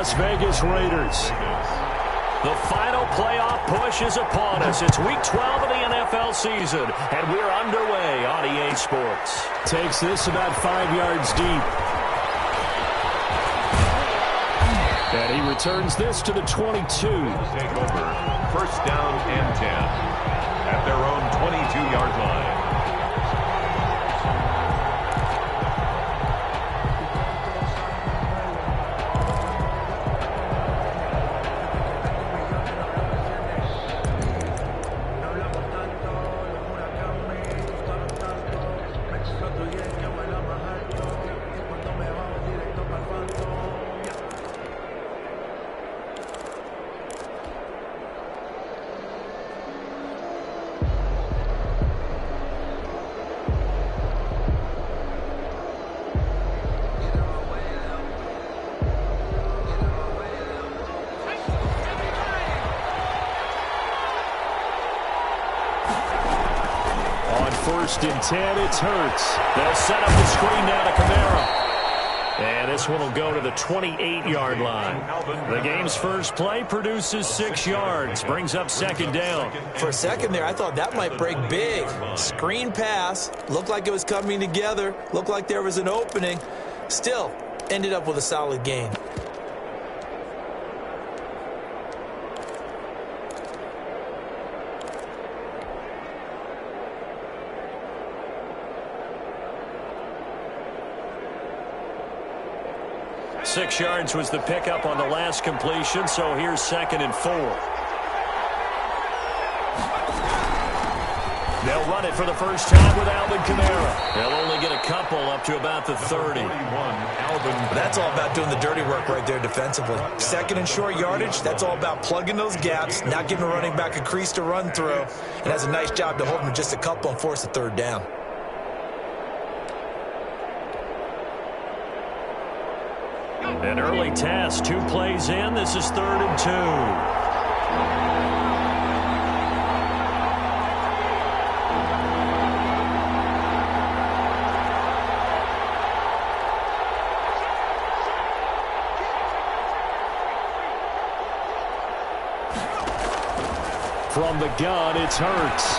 Las Vegas Raiders. The final playoff push is upon us. It's Week 12 of the NFL season, and we're underway on EA Sports. Takes this about 5 yards deep. And he returns this to the 22. Take over. First down and 10 at their own 22-yard line. First and 10, it's Hurts. They'll set up the screen now to Kamara. And this one will go to the 28-yard line. The game's first play produces 6 yards. Brings up second down. For a second there, I thought that might break big. Screen pass. Looked like it was coming together. Looked like there was an opening. Still, ended up with a solid gain. Six yards was the pickup on the last completion, so here's second and 4. They'll run it for the first time with Alvin Kamara. They'll only get a couple up to about the 30. That's all about doing the dirty work right there defensively. Second and short yardage, that's all about plugging those gaps, not giving a running back a crease to run through, and has a nice job to hold him to just a couple and force a third down. An early test, 2 plays in. This is 3rd and 2. From the gun, it's Hurts.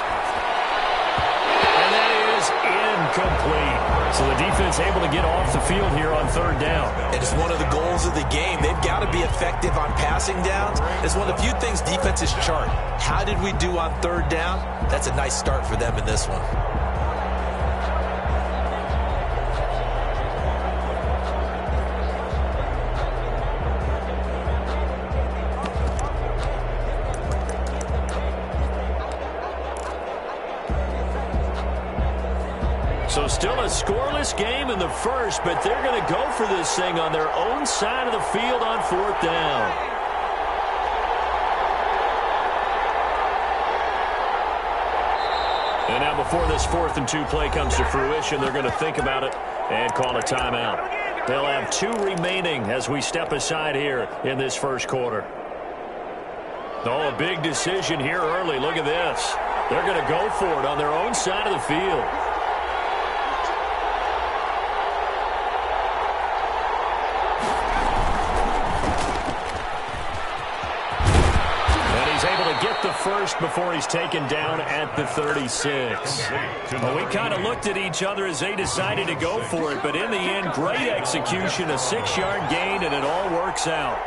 And that is incomplete. So the defense able to get off the field here on 3rd down. It is one of the goals of the game. They've got to be effective on passing downs. It's one of the few things defenses chart. How did we do on 3rd down? That's a nice start for them in this one. So still a scoreless game in the first, but they're going to go for this thing on their own side of the field on 4th down. And now before this 4th and 2 play comes to fruition, they're going to think about it and call a timeout. They'll have 2 remaining as we step aside here in this first quarter. Oh, a big decision here early. Look at this. They're going to go for it on their own side of the field. Get the first before he's taken down at the 36. Well, we kind of looked at each other as they decided to go for it, but in the end, great execution, a 6-yard gain, and it all works out.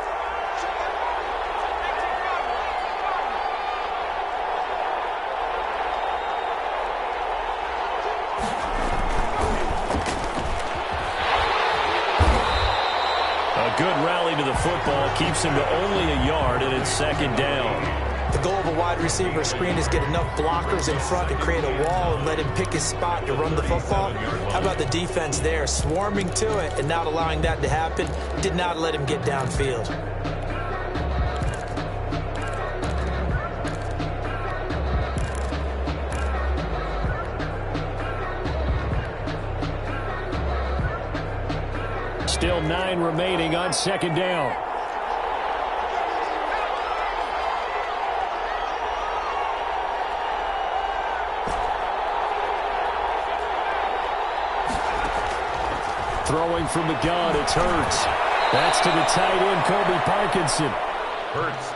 A good rally to the football keeps him to only a yard, and it's second down. The goal of a wide receiver screen is get enough blockers in front to create a wall and let him pick his spot to run the football. How about the defense there, swarming to it and not allowing that to happen? Did not let him get downfield. Still 9 remaining on second down. Throwing from the gun, it's Hurts. That's to the tight end, Colby Parkinson.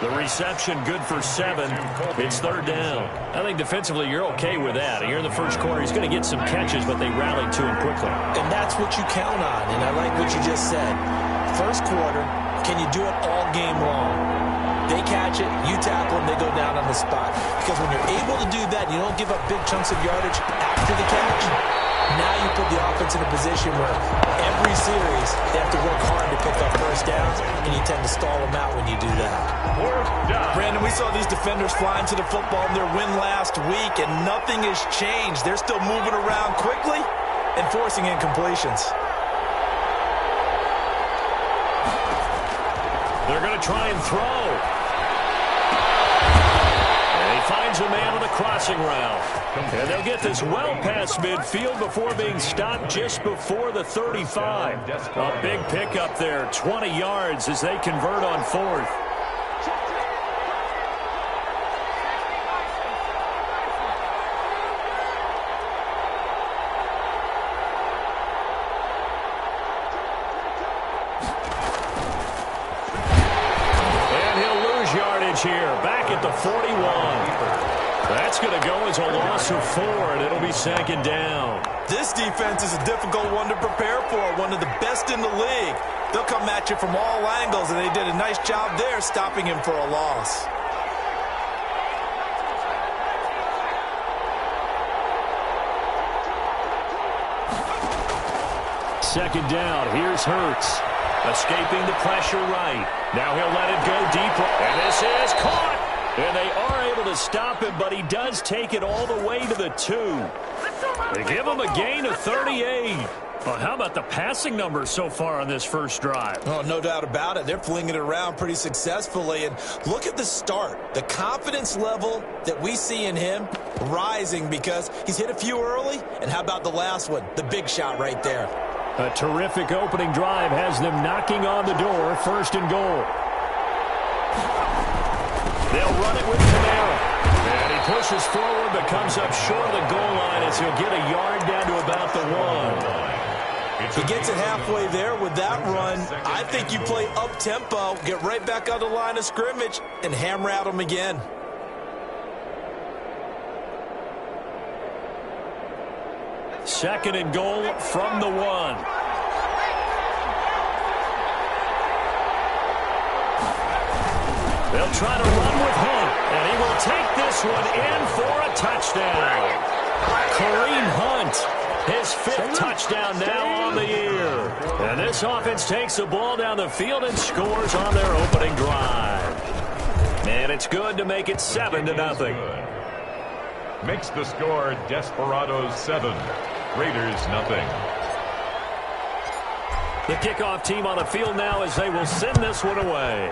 The reception good for 7. It's third down. I think defensively you're okay with that. Here in the first quarter, he's going to get some catches, but they rallied to him quickly. And that's what you count on, and I like what you just said. First quarter, can you do it all game long? They catch it, you tackle them, they go down on the spot. Because when you're able to do that, you don't give up big chunks of yardage after the catch. Now you put the offense in a position where every series they have to work hard to pick up first downs, and you tend to stall them out when you do that. Brandon, we saw these defenders flying to the football in their win last week, and nothing has changed. They're still moving around quickly and forcing incompletions. They're going to try and throw. And he finds a man on the crossing route. And they'll get this well past midfield before being stopped just before the 35. A big pickup there, 20 yards as they convert on 4th. Here, back at the 41. That's going to go as a loss of 4, and it'll be 2nd down. This defense is a difficult one to prepare for, one of the best in the league. They'll come at you from all angles, and they did a nice job there stopping him for a loss. Second down, here's Hurts. Escaping the pressure right. Now he'll let it go deep. And this is caught. And they are able to stop him, but he does take it all the way to the 2. They give him a gain of 38. Well, how about the passing numbers so far on this first drive? Oh, no doubt about it. They're flinging it around pretty successfully. And look at the start. The confidence level that we see in him rising because he's hit a few early. And how about the last one? The big shot right there. A terrific opening drive has them knocking on the door. 1st and goal. They'll run it with Kamara. And he pushes forward but comes up short of the goal line as he'll get a yard down to about the 1. He gets it halfway there with that run. I think you play up-tempo, get right back on the line of scrimmage, and hammer at him again. Second and goal from the 1. They'll try to run with Hunt, and he will take this one in for a touchdown. Kareem Hunt, his 5th touchdown now on the year. And this offense takes the ball down the field and scores on their opening drive. And it's good to make it 7-0. Makes the score Desperados 7, Raiders nothing. The kickoff team on the field now as they will send this one away.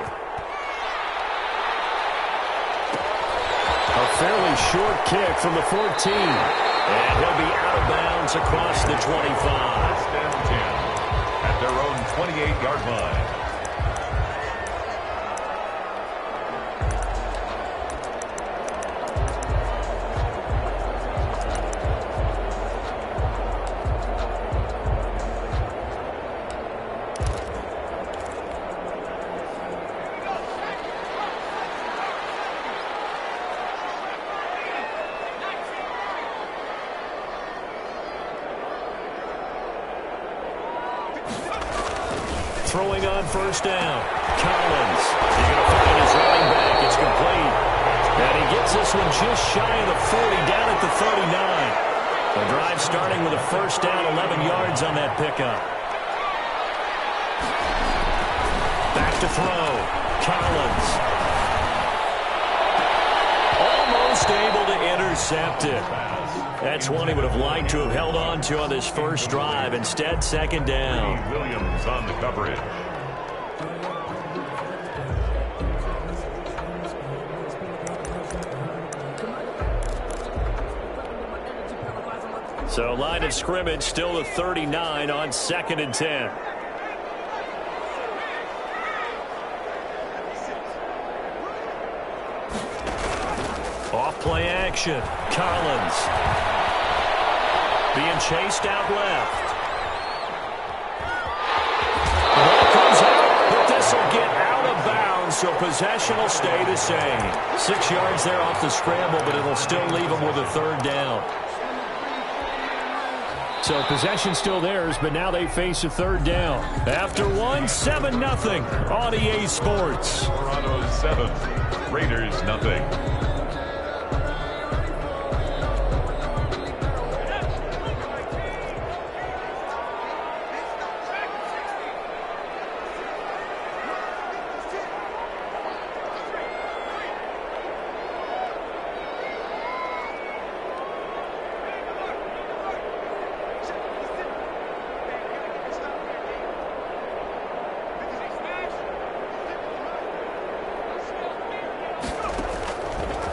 A fairly short kick from the 14. And he'll be out of bounds across the 25. First and 10 at their own 28-yard line. Throwing on first down. Collins. He's going to find his running back. It's complete. And he gets this one just shy of the 40, down at the 39. The drive starting with a first down, 11 yards on that pickup. Back to throw. Collins. Almost able to intercept it. That's one he would have liked to have held on to on this first drive. Instead, 2nd down. Williams on the coverage. So line of scrimmage still the 39 on 2nd and 10. Off play action. Collins. Being chased out left. The ball comes out, so possession will stay the same. 6 yards there off the scramble, but it'll still leave them with a third down. So possession still theirs, but now they face a third down. After one, 7-0 on EA Sports. Colorado 7, Raiders nothing.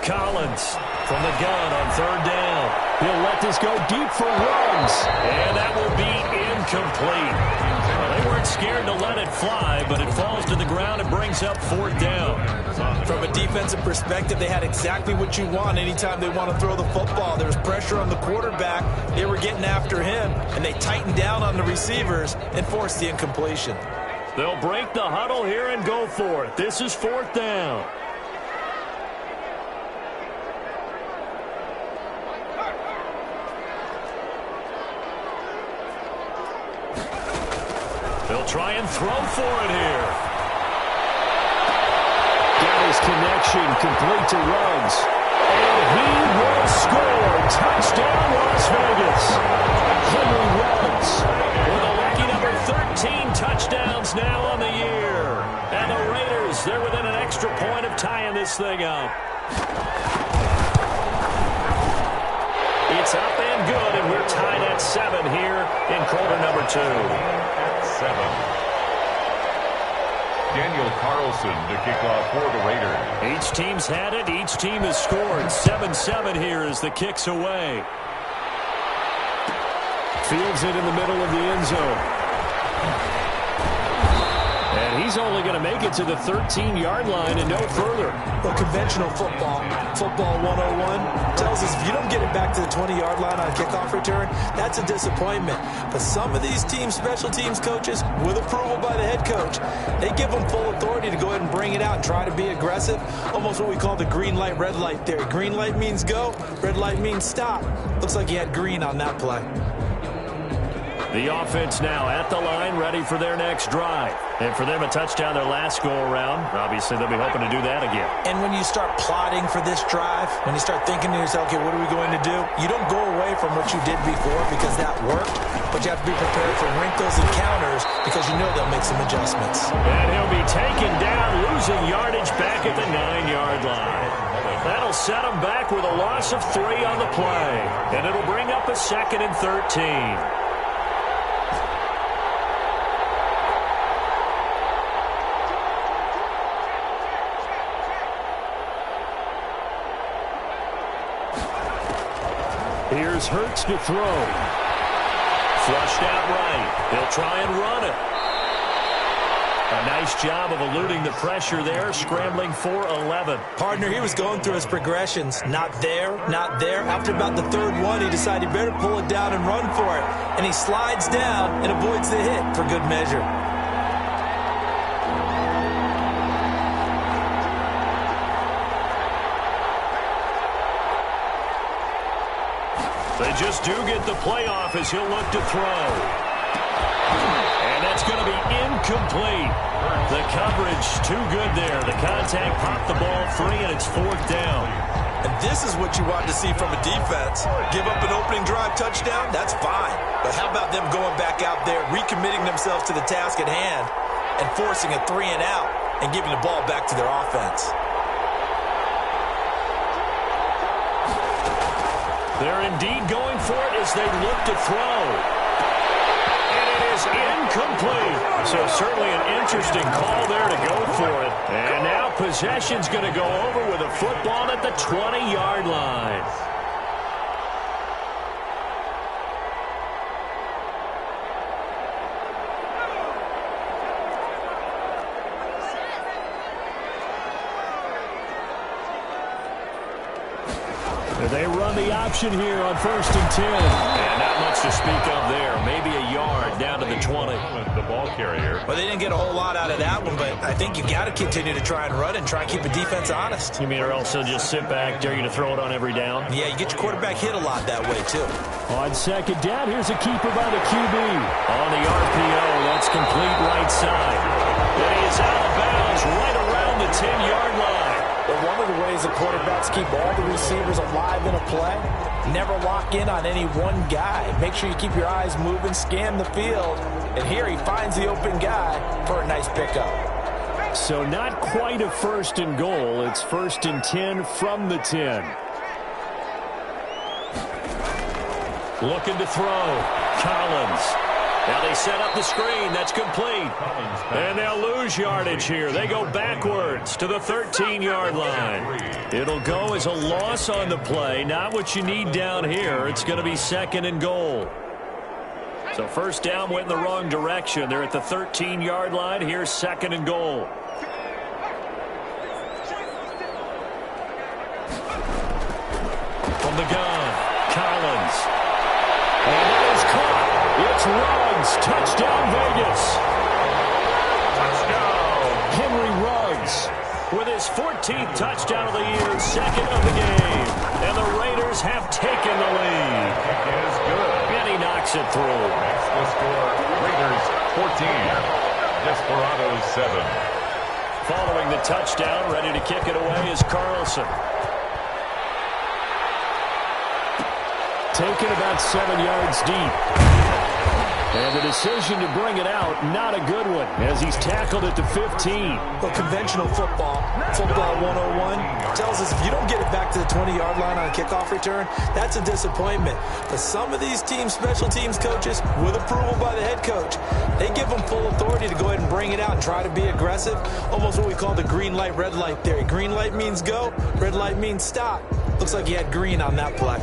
Collins from the gun on third down. He'll let this go deep for Ruggs. And that will be incomplete. Well, they weren't scared to let it fly, but it falls to the ground and brings up fourth down. From a defensive perspective, they had exactly what you want anytime they want to throw the football. There was pressure on the quarterback. They were getting after him, and they tightened down on the receivers and forced the incompletion. They'll break the huddle here and go for it. This is fourth down. They'll try and throw for it here. Got his connection complete to Ruggs. And he will score. Touchdown, Las Vegas. Henry Ruggs. With a lucky number 13 touchdowns now on the year. And the Raiders, they're within an extra point of tying this thing up. It's up and good, and we're tied at 7 here in quarter number 2. 7. Daniel Carlson to kick off for the Raiders. Each team's had it. Each team has scored. 7-7 here as the kick's away. Fields it in the middle of the end zone. And he's only going to make it to the 13-yard line and no further. Well, conventional football 101, tells us if you don't get it back to the 20-yard line on a kickoff return, that's a disappointment. But some of these teams, special teams coaches, with approval by the head coach, they give them full authority to go ahead and bring it out and try to be aggressive. Almost what we call the green light, red light theory. Green light means go, red light means stop. Looks like he had green on that play. The offense now at the line, ready for their next drive. And for them, a touchdown their last go-around. Obviously, they'll be hoping to do that again. And when you start plotting for this drive, when you start thinking to yourself, okay, what are we going to do? You don't go away from what you did before because that worked, but you have to be prepared for wrinkles and counters because you know they'll make some adjustments. And he'll be taken down, losing yardage back at the 9-yard line. That'll set him back with a loss of 3 on the play. And it'll bring up a 2nd and 13. Here's Hurts to throw. Flushed out right. They'll try and run it. A nice job of eluding the pressure there, scrambling for 11. Partner, he was going through his progressions. Not there, not there. After about the 3rd one, he decided he better pull it down and run for it. And he slides down and avoids the hit for good measure. They just do get the playoff as he'll look to throw. And that's going to be incomplete. The coverage too good there. The contact popped the ball free, and it's 4th down. And this is what you want to see from a defense. Give up an opening drive touchdown, that's fine. But how about them going back out there, recommitting themselves to the task at hand, and forcing a 3-and-out and giving the ball back to their offense? They're indeed going for it as they look to throw. And it is incomplete. So certainly an interesting call there to go for it. And now possession's going to go over with a football at the 20-yard line. They run the option here on 1st and 10. And not much to speak of there. Maybe a yard down to the 20. The ball carrier. Well, they didn't get a whole lot out of that one, but I think you got to continue to try and run and try and keep the defense honest. You mean or else they'll just sit back, dare you to throw it on every down? Yeah, you get your quarterback hit a lot that way, too. On 2nd down, here's a keeper by the QB. On the RPO, that's complete right side. And he is out of bounds right around the 10-yard line. But one of the ways that quarterbacks keep all the receivers alive in a play, never lock in on any one guy. Make sure you keep your eyes moving, scan the field. And here he finds the open guy for a nice pickup. So not quite a 1st and goal. It's 1st and 10 from the 10. Looking to throw. Collins. Now they set up the screen. That's complete. And they'll lose yardage here. They go backwards to the 13-yard line. It'll go as a loss on the play. Not what you need down here. It's going to be 2nd and goal. So 1st down went in the wrong direction. They're at the 13-yard line. Here's 2nd and goal. From the gun, Collins. And that is caught. It's Ruggs. Touchdown, Vegas. Touchdown. Henry Ruggs With his 14th touchdown of the year, 2nd of the game. And the Raiders have taken the lead. It is good. And he knocks it through. That's the score. Raiders 14. Desperados 7. Following the touchdown, ready to kick it away is Carlson. taken about 7 yards deep. And the decision to bring it out, not a good one, as he's tackled at the 15. Well, conventional football 101, tells us if you don't get it back to the 20-yard line on a kickoff return, that's a disappointment. But some of these teams, special teams coaches, with approval by the head coach, they give them full authority to go ahead and bring it out and try to be aggressive, almost what we call the green light, red light theory. Green light means go, red light means stop. Looks like he had green on that play.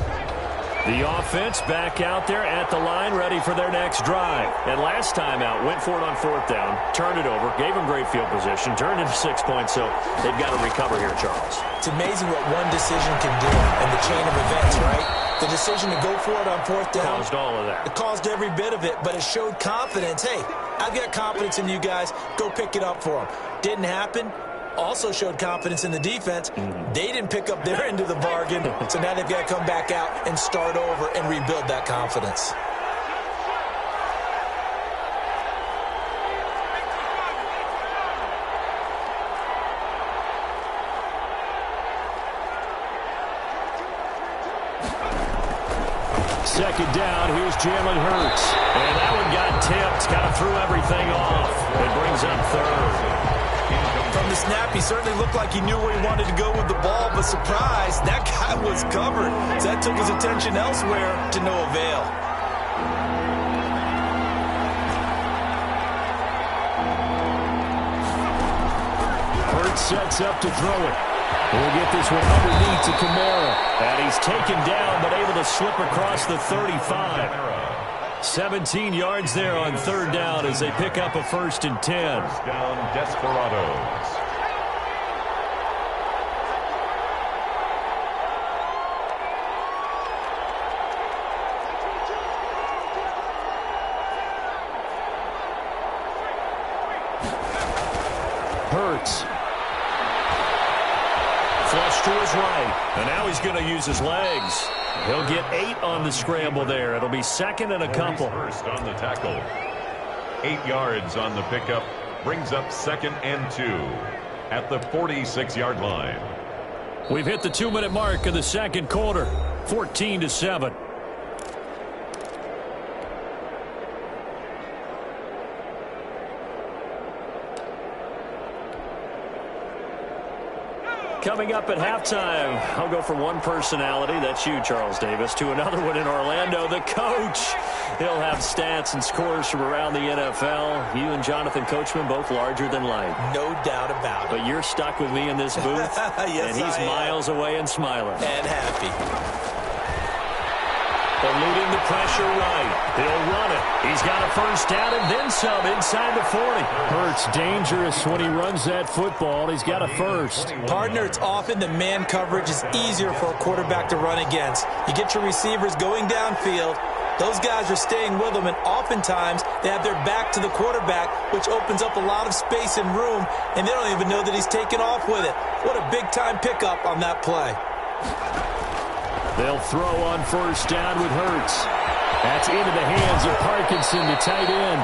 The offense back out there at the line, ready for their next drive. And last time out, went for it on 4th down, turned it over, gave them great field position, turned into 6 points, so they've got to recover here, Charles. It's amazing what one decision can do in the chain of events, right? The decision to go for it on 4th down. Caused all of that. It caused every bit of it, but it showed confidence. Hey, I've got confidence in you guys. Go pick it up for them. Didn't happen. Also showed confidence in the defense. They didn't pick up their end of the bargain, so now they've got to come back out and start over and rebuild that confidence. Second down, here's Jalen Hurts. And that one got tipped, kind of threw everything off. It brings up 3rd. From the snap, he certainly looked like he knew where he wanted to go with the ball, but surprise, that guy was covered. So that took his attention elsewhere to no avail. Hurts sets up to throw it. We'll get this one underneath to Kamara. And he's taken down, but able to slip across the 35. 17 yards there on 3rd down as they pick up a 1st and 10. Down Desperados. Hurts. Flush to his right. And now he's going to use his legs. He'll get 8 on the scramble there. It'll be 2nd and a couple. First on the tackle. 8 yards on the pickup. Brings up 2nd and 2 at the 46-yard line. We've hit the 2-minute mark of the 2nd quarter. 14-7. Coming up at halftime, I'll go from one personality, that's you, Charles Davis, to another one in Orlando, the coach. He'll have stats and scores from around the NFL. You and Jonathan Coachman, both larger than life. No doubt about it. But you're stuck with me in this booth, Yes, and he's I am. miles away and smiling. And happy. Eluding the pressure right. He'll run it. He's got a first down and then some inside the 40. Hurts dangerous when he runs that football. He's got a first. Partner, it's often the man coverage is easier for a quarterback to run against. You get your receivers going downfield. Those guys are staying with them, and oftentimes they have their back to the quarterback, which opens up a lot of space and room, and they don't even know that he's taken off with it. What a big-time pickup on that play. They'll throw on first down with Hurts. That's into the hands of Parkinson, the tight end.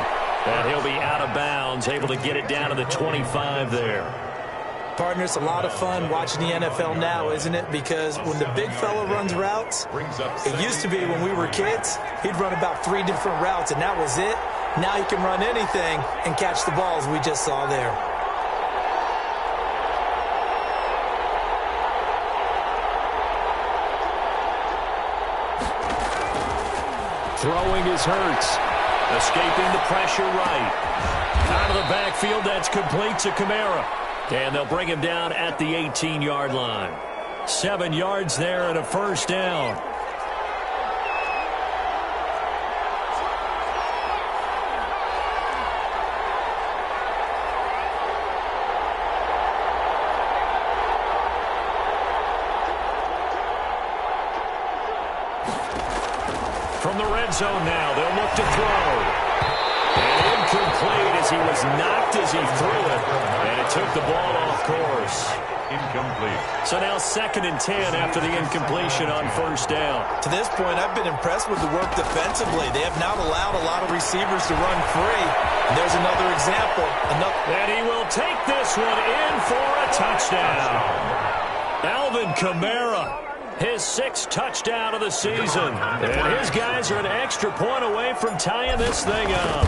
And he'll be out of bounds, able to get it down to the 25 there. Partner, it's a lot of fun watching the NFL now, isn't it? Because when the big fella runs routes, it used to be when we were kids, he'd run about 3 different routes, and that was it. Now he can run anything and catch the balls we just saw there. Throwing is Hurts. Escaping the pressure right. Out of the backfield, that's complete to Kamara. And they'll bring him down at the 18-yard line. 7 yards there and a first down. From the red zone now, they'll look to throw. And incomplete as he was knocked as he threw it. And it took the ball off course. Incomplete. So now 2nd and 10 after the incompletion on first down. To this point, I've been impressed with the work defensively. They have not allowed a lot of receivers to run free. And there's another example. And he will take this one in for a touchdown. Alvin Kamara. His 6th touchdown of the season. And his guys are an extra point away from tying this thing up.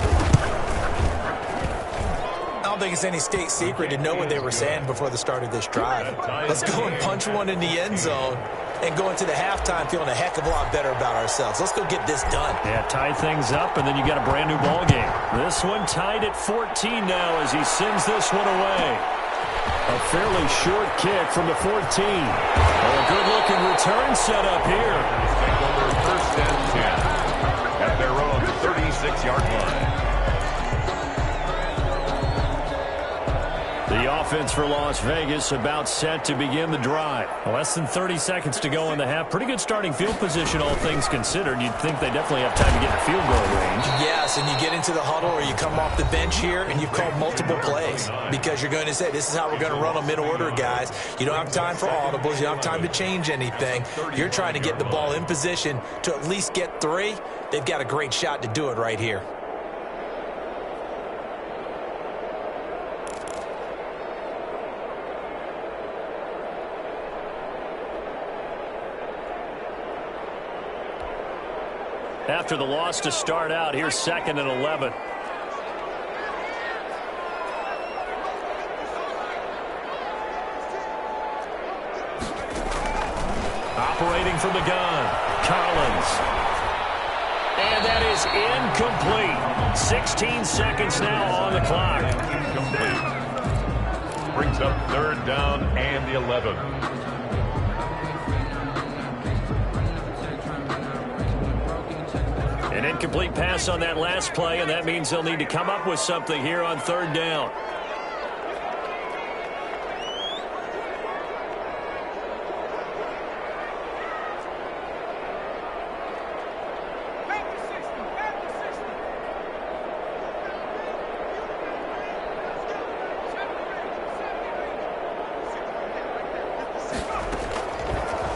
I don't think it's any state secret to know what they were saying before the start of this drive. Let's go and punch one in the end zone and go into the halftime feeling a heck of a lot better about ourselves. Let's go get this done. Yeah, tie things up, and then you got a brand new ball game. This one tied at 14 now as he sends this one away. A fairly short kick from the 14. A good-looking return set up here. Take over 1st and 10 at their own 36-yard line. The offense for Las Vegas about set to begin the drive. Less than 30 seconds to go in the half. Pretty good starting field position, all things considered. You'd think they definitely have time to get in field goal range. Yes, and you get into the huddle or you come off the bench here and you've called multiple plays because you're going to say, this is how we're going to run them in order, guys. You don't have time for audibles. You don't have time to change anything. You're trying to get the ball in position to at least get 3. They've got a great shot to do it right here. After the loss to start out, here's 2nd and 11. Operating from the gun, Collins. And that is incomplete. 16 seconds now on the clock. Incomplete. Brings up 3rd down and 11. An incomplete pass on that last play, and that means they'll need to come up with something here on 3rd down.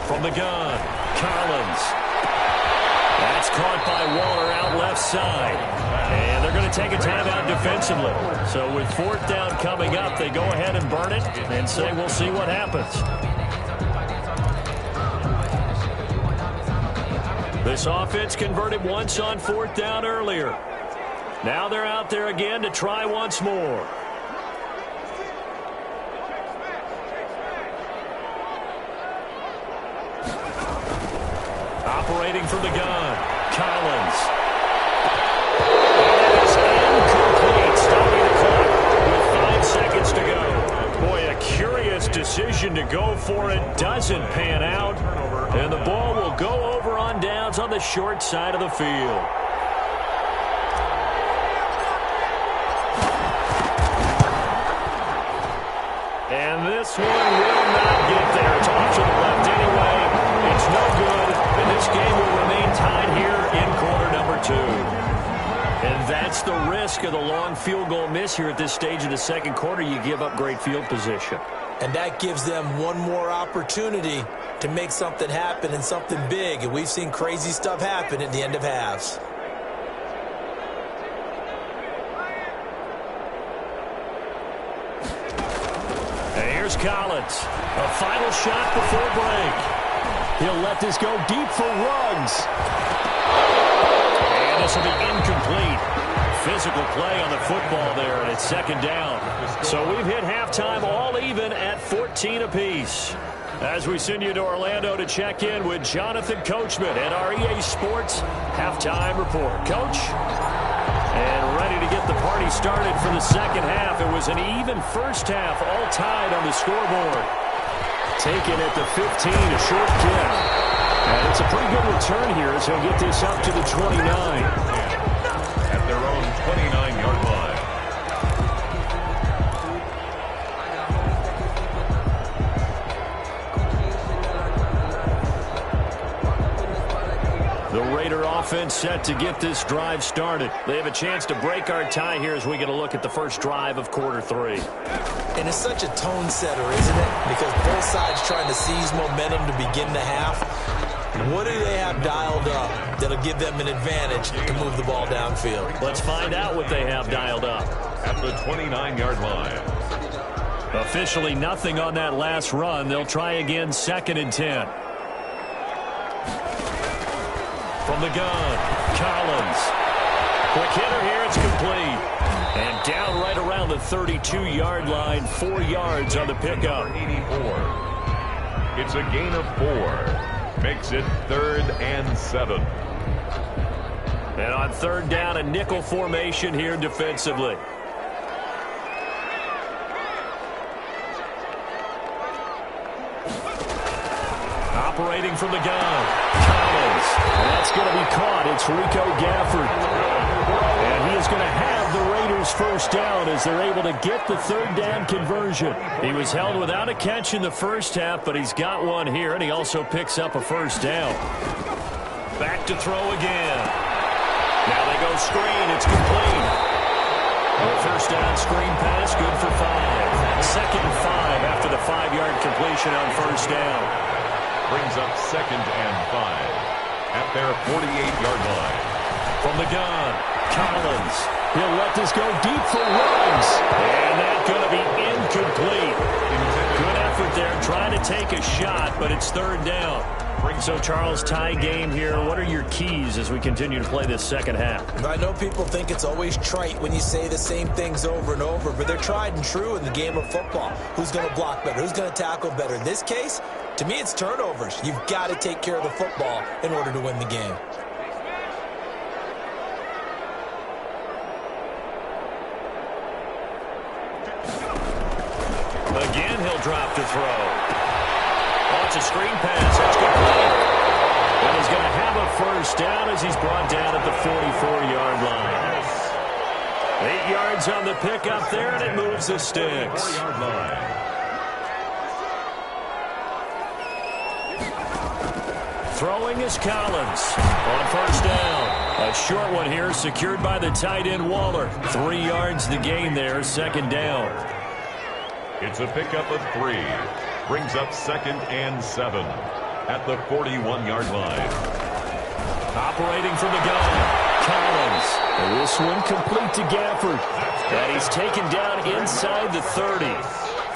From the gun, Collins. That's caught by Waller out left side. And they're going to take a timeout defensively. So with 4th down coming up, they go ahead and burn it and say we'll see what happens. This offense converted once on 4th down earlier. Now they're out there again to try once more. Operating from the gun, Collins. And that is incomplete, stopping the clock with 5 seconds to go. Boy, a curious decision decision to go for it doesn't pan out, and the ball will go over on downs on the short side of the field. And this one will not get there. It's off to the left anyway. It's no good, and this game will remain tied here in quarter number 2. And that's the risk of the long field goal miss here at this stage of the second quarter. You give up great field position. And that gives them one more opportunity to make something happen and something big. And we've seen crazy stuff happen at the end of halves. And here's Collins. A final shot before break. He'll let this go deep for Ruggs. And this will be incomplete. Physical play on the football there, and it's second down. So we've hit halftime all even at 14 apiece. As we send you to Orlando to check in with Jonathan Coachman at our EA Sports Halftime Report. Coach? And ready to get the party started for the second half. It was an even first half, all tied on the scoreboard. Taken at the 15, a short kick. And it's a pretty good return here as he'll get this up to the 29. At their own 29-yard line. The Raider offense set to get this drive started. They have a chance to break our tie here as we get a look at the first drive of quarter 3. And it's such a tone setter, isn't it? Because both sides trying to seize momentum to begin the half. What do they have dialed up that'll give them an advantage to move the ball downfield? Let's find out what they have dialed up. At the 29-yard line. Officially nothing on that last run. They'll try again, 2nd and 10. From the gun, Collins. Quick hitter here, it's complete. And down right around the 32-yard line, 4 yards on the pickup. 84. It's a gain of 4. Makes it 3rd and 7. And on 3rd down, a nickel formation here defensively. Operating from the gun, Collins. And that's going to be caught. It's Rico Gafford. And he is going to have the Raiders first down as they're able to get the 3rd down conversion. He was held without a catch in the first half, but he's got one here, and he also picks up a first down. Back to throw again. Now they go screen. It's complete. The first down screen pass, good for 5. 2nd and 5 after the 5-yard completion on first down. Brings up 2nd and 5 at their 48-yard line. From the gun, Collins. He'll let this go deep for Ruggs. And that's going to be incomplete. Good effort there trying to take a shot, but it's 3rd down. So, Charles, tie game here. What are your keys as we continue to play this second half? I know people think it's always trite when you say the same things over and over, but they're tried and true in the game of football. Who's going to block better? Who's going to tackle better? In this case, to me, it's turnovers. You've got to take care of the football in order to win the game. Again, he'll drop to throw. Wants a screen pass. That's complete. And he's going to have a first down as he's brought down at the 44-yard line. 8 yards on the pickup there, and it moves the sticks. Throwing is Collins on first down. A short one here, secured by the tight end Waller. 3 yards the gain there, 2nd down. It's a pickup of 3. Brings up 2nd and 7 at the 41-yard line. Operating from the gun, Collins. And this one complete to Gafford. And he's taken down inside the 30.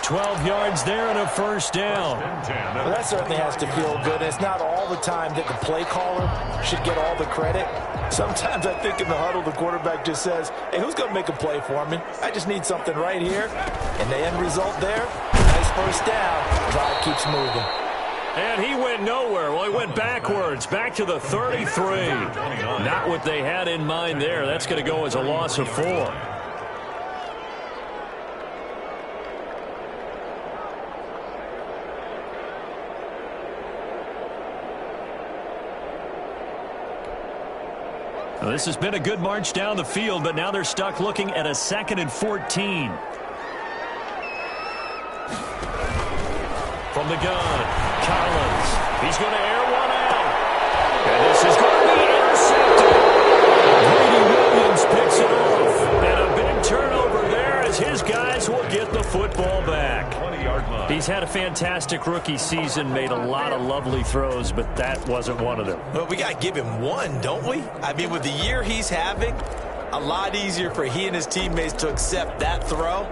12 yards there and a first down. Well, that certainly has to feel good. It's not all the time that the play caller should get all the credit. Sometimes I think in the huddle, the quarterback just says, hey, who's going to make a play for me? I just need something right here. And the end result there, nice first down. Drive keeps moving. And he went nowhere. Well, he went backwards, back to the 33. Not what they had in mind there. That's going to go as a loss of 4. Well, this has been a good march down the field, but now they're stuck looking at a 2nd and 14. From the gun, Collins. He's going to air one out. And this is going to be intercepted. Brady Williams picks it off. And a big turnover there as his guys will get the football back. 20-yard line. He's had a fantastic rookie season, made a lot of lovely throws, but that wasn't one of them. Well, we got to give him one, don't we? I mean, with the year he's having, a lot easier for he and his teammates to accept that throw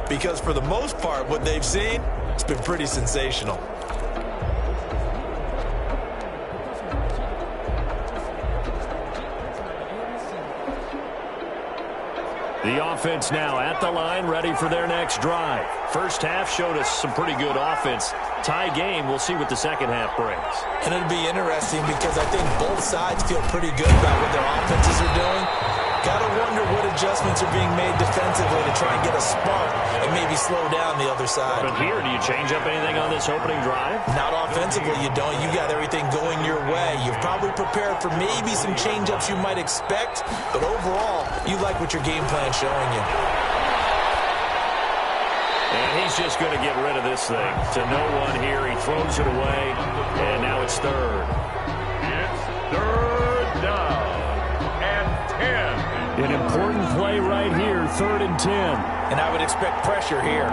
because for the most part, what they've seen, it's been pretty sensational. The offense now at the line, ready for their next drive. First half showed us some pretty good offense. Tie game, we'll see what the second half brings. And it'll be interesting because I think both sides feel pretty good about what their offenses are doing. Gotta wonder what adjustments are being made defensively to try and get a spark and maybe slow down the other side. But here, do you change up anything on this opening drive? Not offensively, you don't. You got everything going your way. You've probably prepared for maybe some change-ups you might expect, but overall, you like what your game plan's showing you. And he's just going to get rid of this thing. To no one here, he throws it away, and now it's third. It's third down and 10. An important play right here, 3rd and 10. And I would expect pressure here.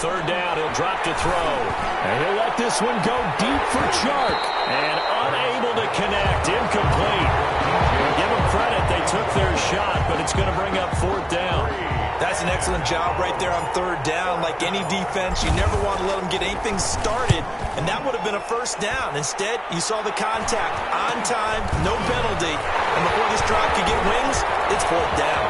Third down, he'll drop to throw. And he'll let this one go deep for Chark. And unable to connect, incomplete. Give them credit, they took their shot, but it's going to bring up 4th down. That's an excellent job right there on 3rd down. Like any defense, you never want to let them get anything started, and that would have been a 1st down. Instead, you saw the contact on time, no penalty, and before this drive could get wings, it's 4th down.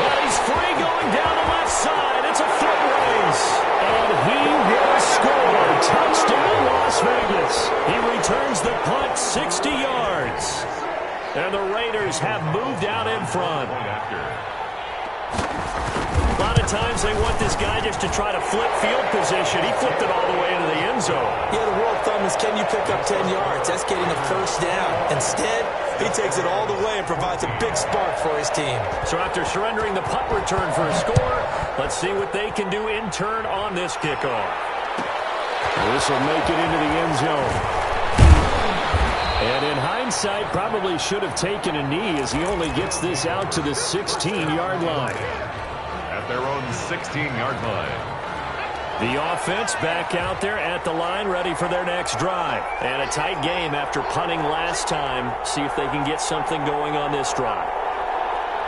Well, he's free going down the left side. It's a foot race. And he will score. Touchdown, Las Vegas. He returns the punt 60 yards. And the Raiders have moved out in front. A lot of times they want this guy just to try to flip field position. He flipped it all the way into the end zone. Yeah, the rule of thumb is can you pick up 10 yards? That's getting a 1st down. Instead, he takes it all the way and provides a big spark for his team. So after surrendering the punt return for a score, let's see what they can do in turn on this kickoff. This will make it into the end zone. And in hindsight, probably should have taken a knee as he only gets this out to the 16-yard line. At their own 16-yard line. The offense back out there at the line, ready for their next drive. And a tight game after punting last time. See if they can get something going on this drive.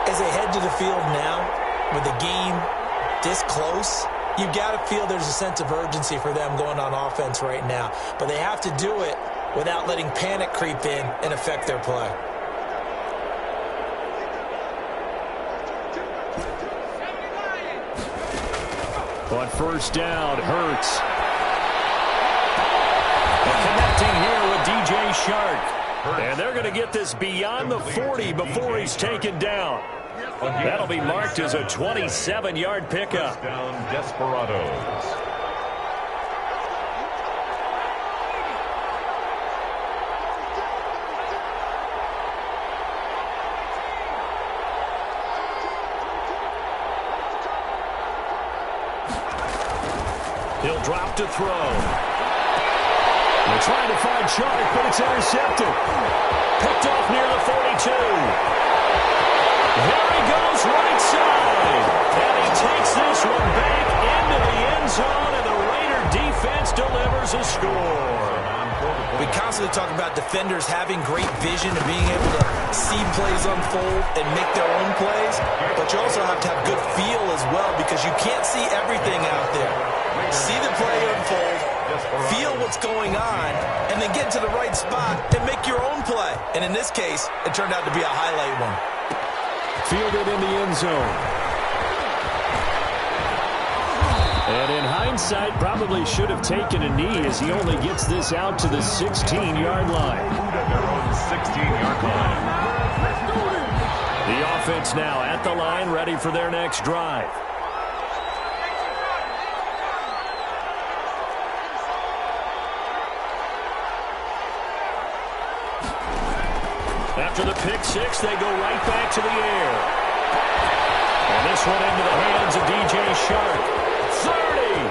As they head to the field now, with the game this close, you've got to feel there's a sense of urgency for them going on offense right now. But they have to do it without letting panic creep in and affect their play. On 1st down, Hurts. Connecting here with DJ Chark. And they're going to get this beyond the 40 before he's taken down. That'll be marked as a 27-yard pickup. Down Desperados. He'll drop to throw. They're trying to find Chark, but it's intercepted. Picked off near the 42. There he goes, right side. And he takes this one back into the end zone, and the Raider defense delivers a score. We constantly talk about defenders having great vision and being able to see plays unfold and make their own plays, but you also have to have good feel as well because you can't see everything out there. See the play unfold, feel what's going on, and then and get to the right spot and make your own play. And in this case, it turned out to be a highlight one. Fielded in the end zone. And in hindsight, probably should have taken a knee as he only gets this out to the 16-yard line. Their own 16-yard line. The offense now at the line, ready for their next drive. After the pick six, they go right back to the air. And this one into the hands of DJ Chark. 30,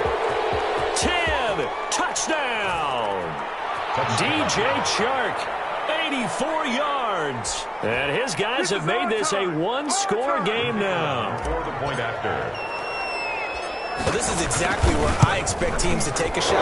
10, touchdown. DJ Chark, 84 yards. And his guys have made this a one-score game now. For the point after. Well, this is exactly where I expect teams to take a shot.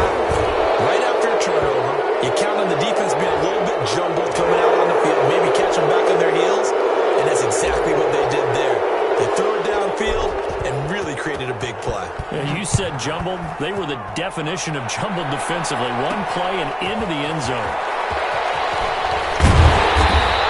Right after a turnover, you count on the defense being a little bit jumbled coming out on the field, maybe catch them back on their heels, and that's exactly what they did there. They threw it downfield and really created a big play. Yeah, you said jumbled. They were the definition of jumbled defensively. One play and into the end zone.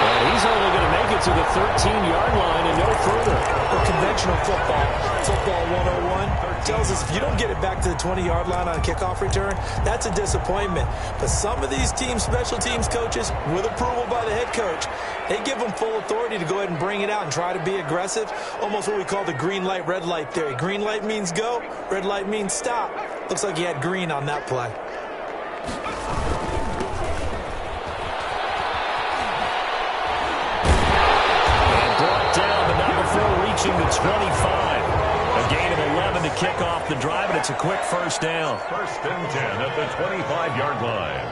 Well, he's only going to make it to the 13-yard line and no further. Well, conventional football 101, tells us if you don't get it back to the 20-yard line on a kickoff return, that's a disappointment. But some of these teams, special teams coaches, with approval by the head coach, they give them full authority to go ahead and bring it out and try to be aggressive, almost what we call the green light, red light theory. Green light means go, red light means stop. Looks like he had green on that play. And brought down, but not before reaching the 25. A gain of 11 to kick off the drive, and it's a quick first down. First and 10 at the 25-yard line.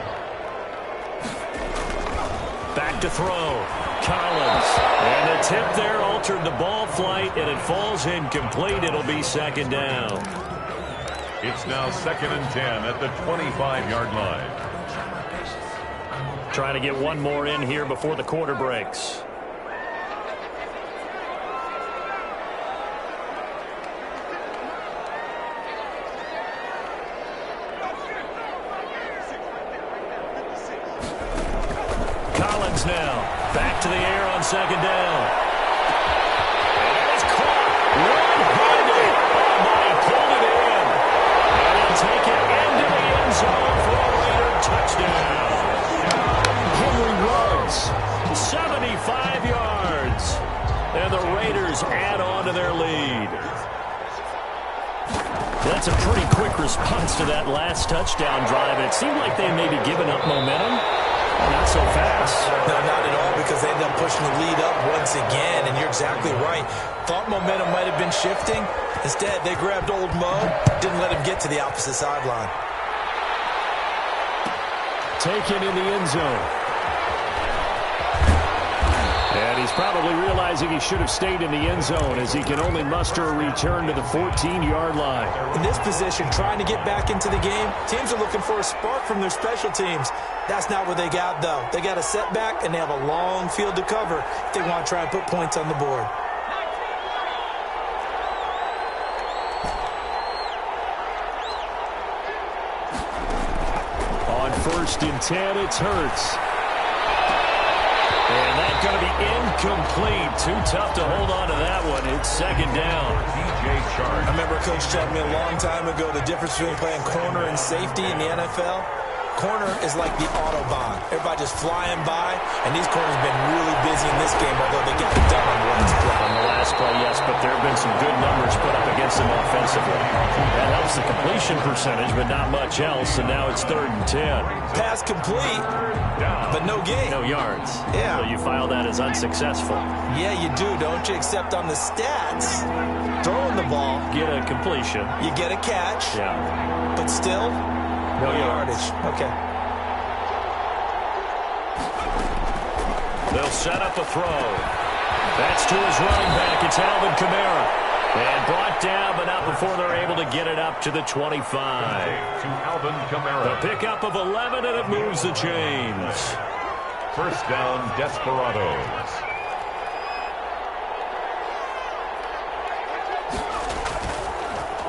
Back to throw. Collins. And the tip there altered the ball flight, and it falls incomplete. It'll be second down. It's now second and 10 at the 25-yard line. Trying to get one more in here before the quarter breaks. Collins now back to the air on second down. And it's caught one-handed. Oh, my, he pulled it in. And he'll take it into the end zone for a Raider touchdown. Henry runs 75 yards. And the Raiders add on to their lead. That's a pretty quick response to that last touchdown drive. It seemed like they may be giving up momentum. Not so fast. No, not at all, because they ended up pushing the lead up once again, and you're exactly right. Thought momentum might have been shifting. Instead, they grabbed old Mo, didn't let him get to the opposite sideline. Taken in the end zone. And he's probably realizing he should have stayed in the end zone as he can only muster a return to the 14-yard line. In this position, trying to get back into the game, teams are looking for a spark from their special teams. That's not what they got, though. They got a setback, and they have a long field to cover if they want to try and put points on the board. On first and 10, it's Hurts. And that's going to be incomplete. Too tough to hold on to that one. It's second down. DJ Chark. I remember Coach telling me a long time ago the difference between playing corner and safety in the NFL. Corner is like the Autobahn. Everybody just flying by, and these corners have been really busy in this game, although they got it done on the last play. On the last play, yes, but there have been some good numbers put up against them offensively. That helps the completion percentage, but not much else, and now it's third and 10. Pass complete, but no gain. No yards. Yeah. So you file that as unsuccessful. Yeah, you do, don't you? Except on the stats, throwing the ball, Get a completion. you get a catch, Yeah. but still, No yards. Okay. They'll set up a throw. That's to his running back. It's Alvin Kamara. And brought down, but not before they're able to get it up to the 25. To Alvin The Kamara. pickup of 11, and it moves the chains. First down, Desperados.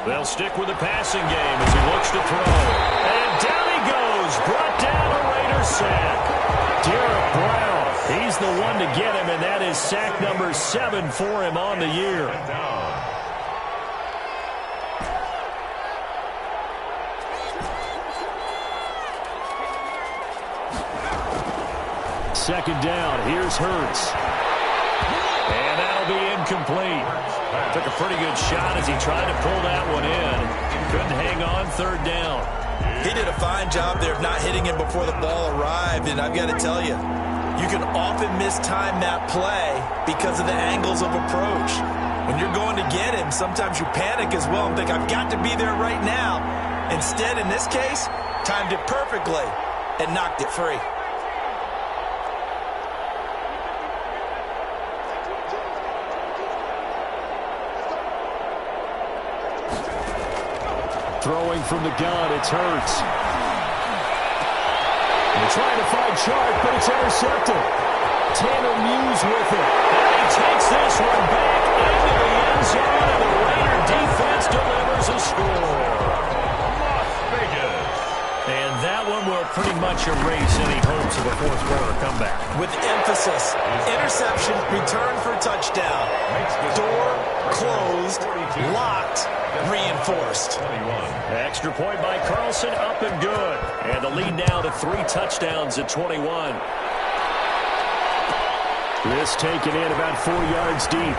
They'll stick with the passing game as he looks to throw. And down he goes. Brought down a Raider first sack. Derek Brown, he's the one to get him, and that is sack number 7 for him on the year. Second down, here's Hurts. And that'll be incomplete. Took a pretty good shot as he tried to pull that one in. Couldn't hang on, third down. He did a fine job there of not hitting him before the ball arrived, and I've got to tell you, you can often mistime that play because of the angles of approach. When you're going to get him, sometimes you panic as well and think, I've got to be there right now. Instead, in this case, timed it perfectly and knocked it free. Throwing from the gun, it's Hurts. They're trying to find Chark, but it's intercepted. Tanner Muse with it. And he takes this one back into the end zone, and the Raider defense delivers a score. Las Vegas. And that one will pretty much erase any hopes of a fourth quarter comeback. With emphasis, interception, return for touchdown. Door closed, locked, reinforced. Extra point by Carlson, up and good. And the lead now to 3 touchdowns at 21. This taken in about 4 yards deep.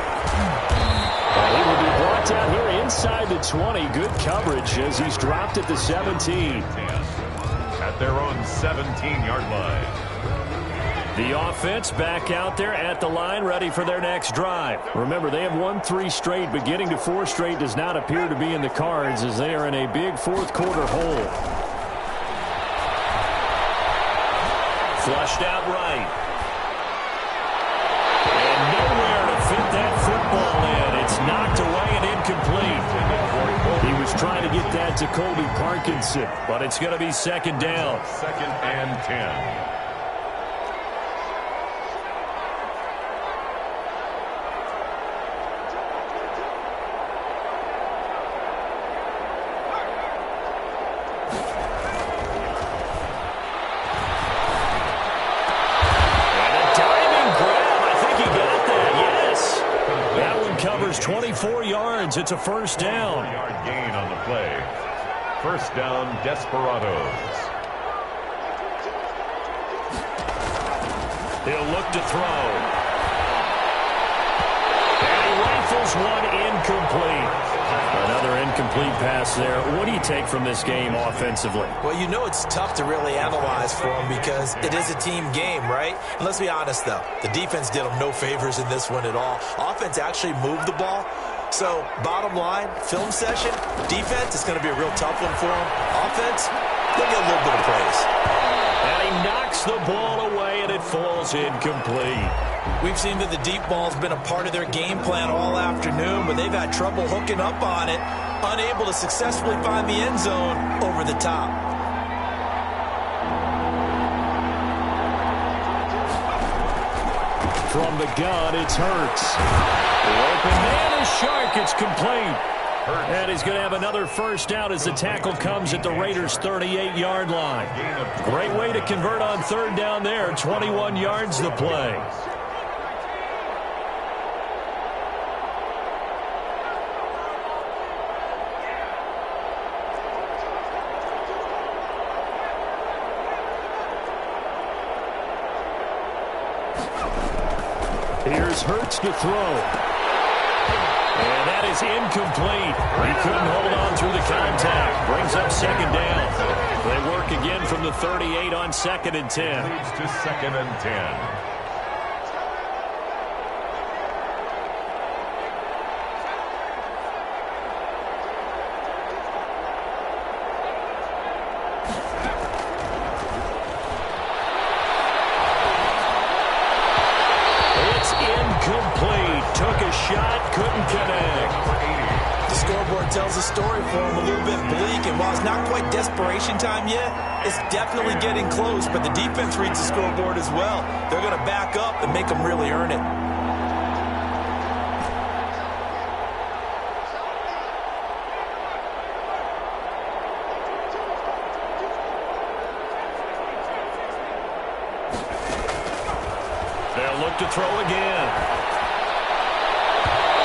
He will be brought down here inside the 20. Good coverage as he's dropped at the 17. At their own 17-yard line. The offense back out there at the line, ready for their next drive. Remember, they have won 3 straight, but getting to 4 straight does not appear to be in the cards as they are in a big fourth quarter hole. Flushed out right. And nowhere to fit that football in. It's knocked away and incomplete. He was trying to get that to Colby Parkinson, but it's going to be second down. Second and 10. Covers 24 yards. It's a first down. 4-yard gain on the play. First down, Desperados. He'll look to throw. And he rifles one incomplete. Another incomplete pass there. What do you take from this game offensively? Well, you know it's tough to really analyze for them because it is a team game, right? And let's be honest, though. The defense did them no favors in this one at all. Offense actually moved the ball. So, bottom line, film session, defense is going to be a real tough one for them. Offense, they'll get a little bit of praise. And he knocks the ball away, and it falls incomplete. We've seen that the deep ball's been a part of their game plan all afternoon, but they've had trouble hooking up on it, unable to successfully find the end zone over the top. From the gun, it's Hurts. The open man is Chark. It's complete. And he's going to have another first down as the tackle comes at the Raiders' 38-yard line. Great way to convert on third down there. 21 yards the play. Here's Hurts to throw. And that is incomplete. He couldn't hold on through the contact. Brings up second down. They work again from the 38 on second and 10. Leads to second and 10. Incomplete. Took a shot, couldn't connect. The scoreboard tells a story for him, a little bit bleak, and while it's not quite desperation time yet, it's definitely getting close, but the defense reads the scoreboard as well. They're going to back up and make them really earn it. up to throw again.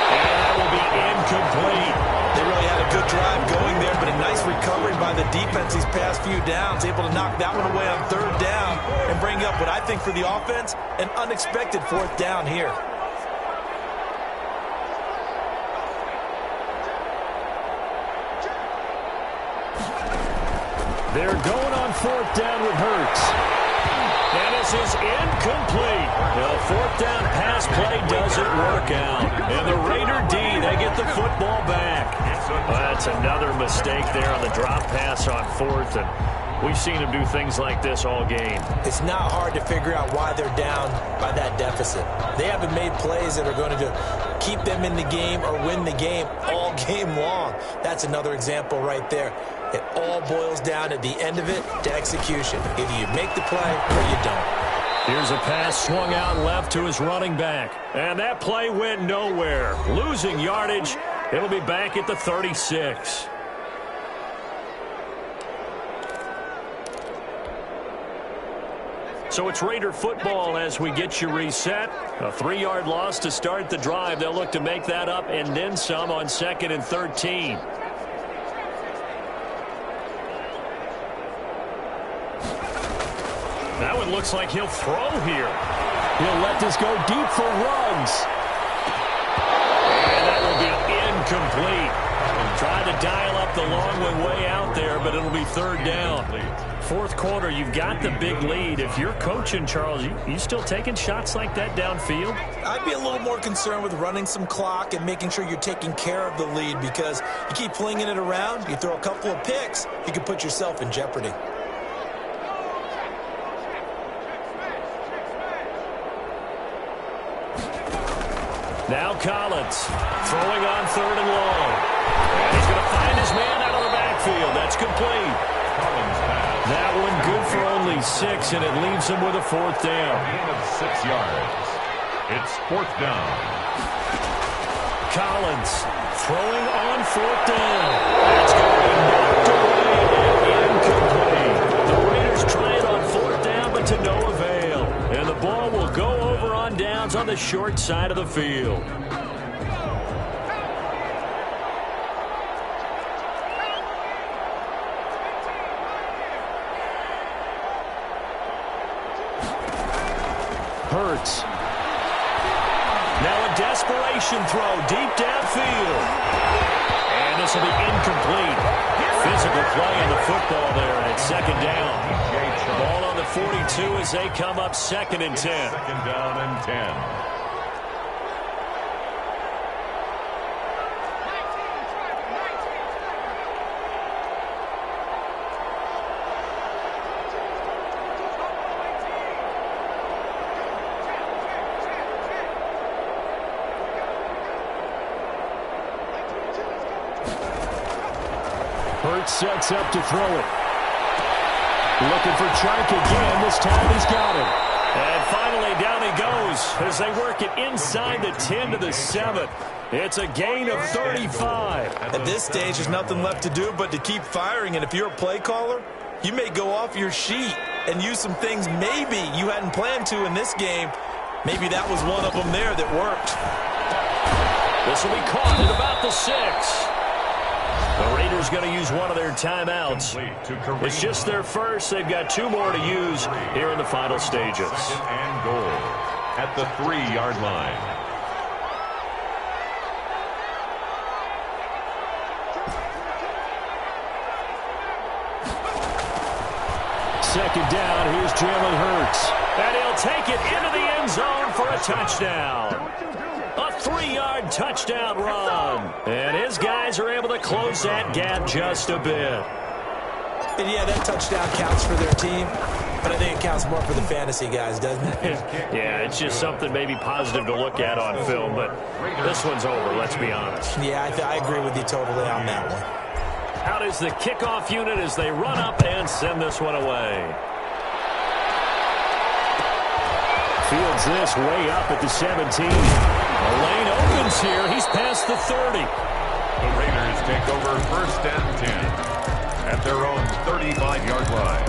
And that will be incomplete. They really had a good drive going there, but a nice recovery by the defense these past few downs, able to knock that one away on third down and bring up what I think for the offense, an unexpected fourth down here. They're going on fourth down with Hurts. And this is incomplete. The fourth down pass play doesn't work out. And the Raider D, they get the football back. That's another mistake there on the drop pass on fourth. And we've seen him do things like this all game. It's not hard to figure out why they're down by that deficit. They haven't made plays that are going to keep them in the game or win the game all game long. That's another example right there. It all boils down at the end of it to execution. Either you make the play or you don't. Here's a pass swung out left to his running back. And that play went nowhere. Losing yardage. It'll be back at the 36. So it's Raider football as we get you reset. A 3-yard loss to start the drive. They'll look to make that up and then some on 2nd and 13. That one looks like he'll throw here. He'll let this go deep for Ruggs. And that will be incomplete. Tried to dial up the long one way out there, but it'll be third down. Fourth quarter, you've got the big lead. If you're coaching, Charles, you still taking shots like that downfield? I'd be a little more concerned with running some clock and making sure you're taking care of the lead, because you keep flinging it around, you throw a couple of picks, you can put yourself in jeopardy. Now Collins throwing on third and long. And he's going to find his man out of the backfield. That's complete. That one good for only 6, and it leaves him with a fourth down. Gain of 6 yards. It's fourth down. Collins throwing on fourth down. That's going to be knocked away and incomplete. The Raiders try it on fourth down, but to no avail. And the ball will go over on downs on the short side of the field. Hurts. Now a desperation throw deep downfield. And this will be incomplete. Physical play in the football there, and it's second down. Ball on the 42 as they come up 2nd and 10. Second down and 10. Hurts sets up to throw it. Looking for Chark again. This time he's got him. And finally down he goes as they work it inside the 10 to the 7. It's a gain of 35. At this stage, there's nothing left to do but to keep firing. And if you're a play caller, you may go off your sheet and use some things maybe you hadn't planned to in this game. Maybe that was one of them there that worked. This will be caught at about the 6. The Raiders going to use one of their timeouts. It's just their first. They've got 2 more to use here in the final stages. Second and goal at the 3-yard line. Second down. Here's Jalen Hurts. And he'll take it into the end zone for a touchdown. A 3-yard touchdown run. And his guys are able to close that gap just a bit. And yeah, that touchdown counts for their team, but I think it counts more for the fantasy guys, doesn't it? Yeah, it's just something maybe positive to look at on film, but this one's over, let's be honest. Yeah, I agree with you totally on that one. Out is the kickoff unit as they run up and send this one away. Fields this way up at the 17. The lane opens here. He's past the 30. The Raiders take over 1st and 10 at their own 35-yard line.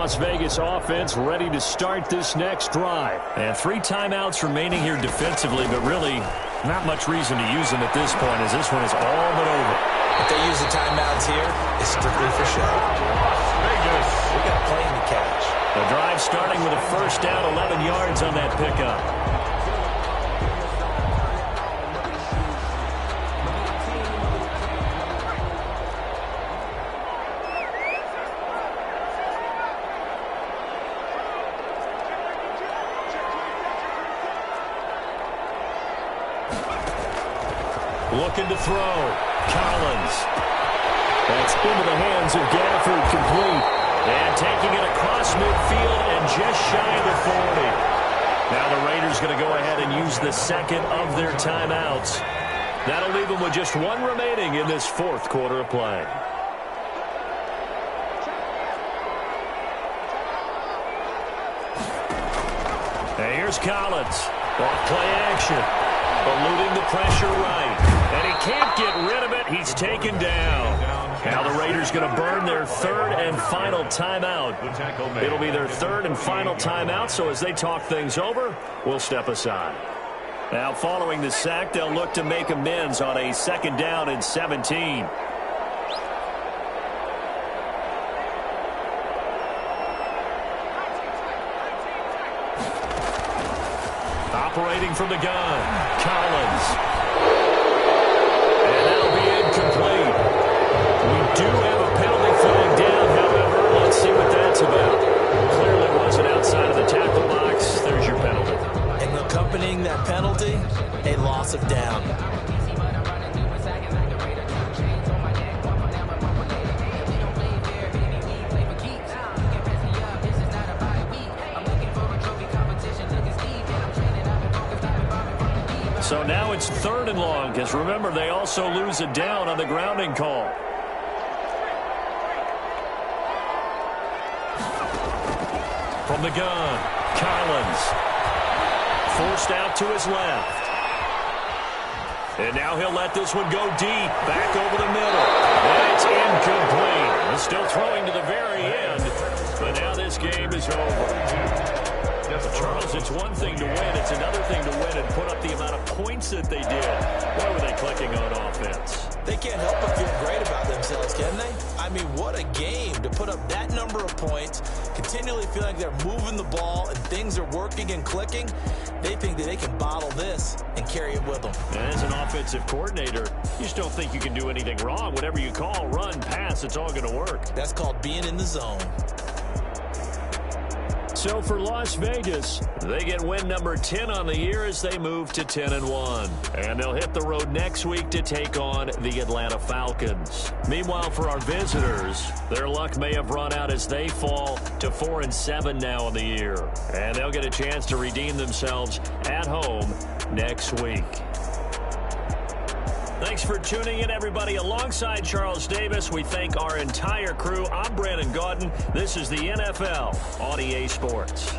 Las Vegas offense ready to start this next drive. And 3 timeouts remaining here defensively, but really not much reason to use them at this point as this one is all but over. If they use the timeouts here, it's strictly for show. Vegas. We got a plane to catch. The drive starting with a first down, 11 yards on that pickup. Looking to throw. Collins. That's into the hands of Gafford, complete. And taking it across midfield and just shy of the 40. Now the Raiders going to go ahead and use the second of their timeouts. That'll leave them with just 1 remaining in this 4th quarter of play. And here's Collins. Off play action. Eluding the pressure right. And he can't get rid of it. He's taken down. Now the Raiders going to burn their 3rd and final timeout. It'll be their 3rd and final timeout, so as they talk things over, we'll step aside. Now following the sack, they'll look to make amends on a 2nd down and 17. Operating from the gun, Collins. And that'll be incomplete. We do have a penalty flag down, however. Let's see what that's about. Clearly wasn't outside of the tackle box. There's your penalty. And accompanying that penalty, a loss of down. So now it's 3rd and long, because remember, they also lose a down on the grounding call. From the gun, Collins. Forced out to his left. And now he'll let this one go deep, back over the middle. And it's incomplete. He's still throwing to the very end, but now this game is over. Charles, it's one thing to win. It's another thing to win and put up the amount of points that they did. Why were they clicking on offense? They can't help but feel great about themselves, can they? I mean, what a game to put up that number of points, continually feeling like they're moving the ball and things are working and clicking. They think that they can bottle this and carry it with them. And as an offensive coordinator, you just don't think you can do anything wrong. Whatever you call, run, pass, it's all going to work. That's called being in the zone. So for Las Vegas, they get win number 10 on the year as they move to 10-1. And they'll hit the road next week to take on the Atlanta Falcons. Meanwhile, for our visitors, their luck may have run out as they fall to 4-7 now in the year. And they'll get a chance to redeem themselves at home next week. Thanks for tuning in, everybody. Alongside Charles Davis, we thank our entire crew. I'm Brandon Gaudin. This is the NFL on EA Sports.